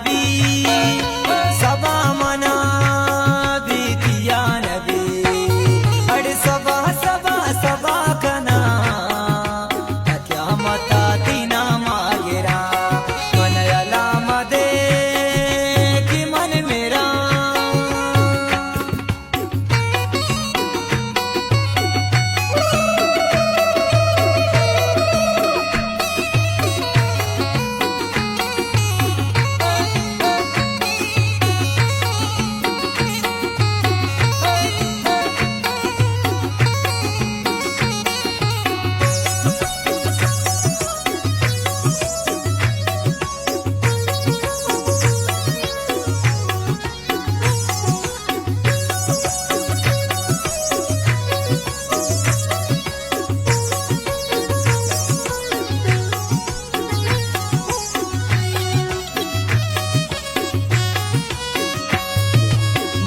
नबी सबा मना बीतिया नबी अड़ सबा सबा सबा कना क्या मता दीना मागेरा मन अलाम दे कि मन मेरा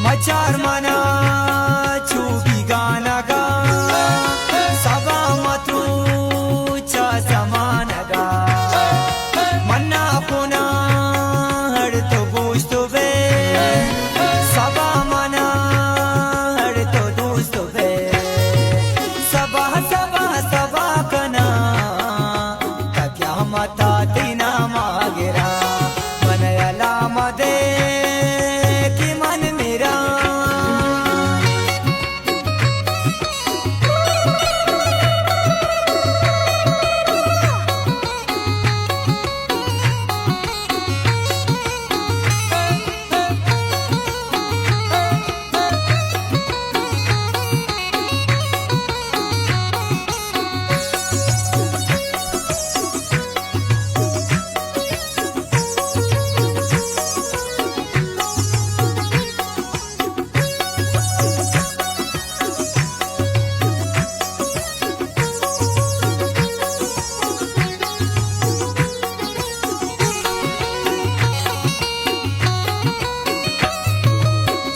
मचार मना छुबी गाना गा सबा मतू चा समान गा मन्ना पुना हर तो गोश्त बे सबा मना हर तो दोस्त बे सबा सबा सबा कना क्या मता दीना मागेरा मन अलाम दे कि मन मेरा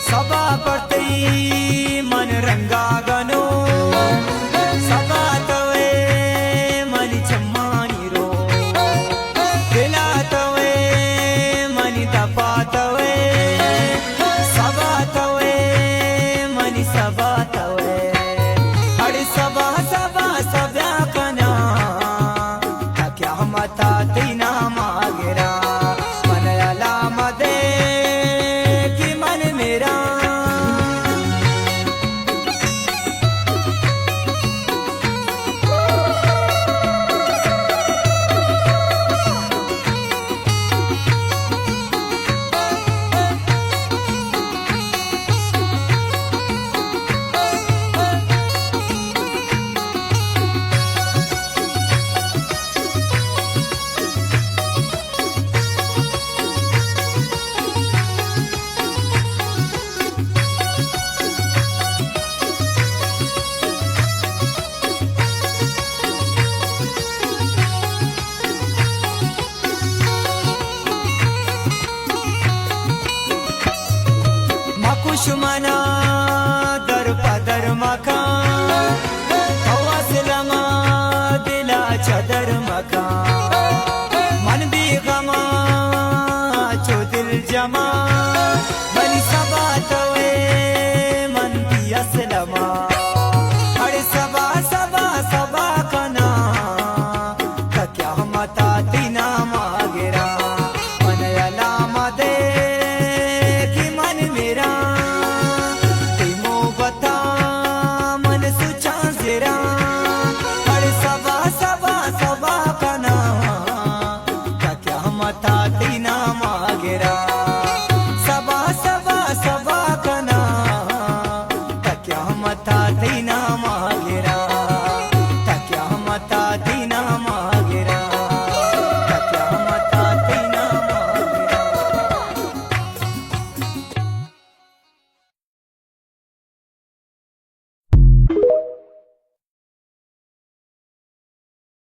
सबा पड़ते मन रंगा गनो सबा तवे मन चम्मानी रो दिला तवे मन तपा तवे सबा तवे मन सबा तवे अरे सबा सबा सबा कना क्या मता दीना मागेरा मन अलाम दे कि मन मेरा मकुशमना दर पदर मका हवासलमा दिला चदर मका मन भी गमा चो दिल जमा बनी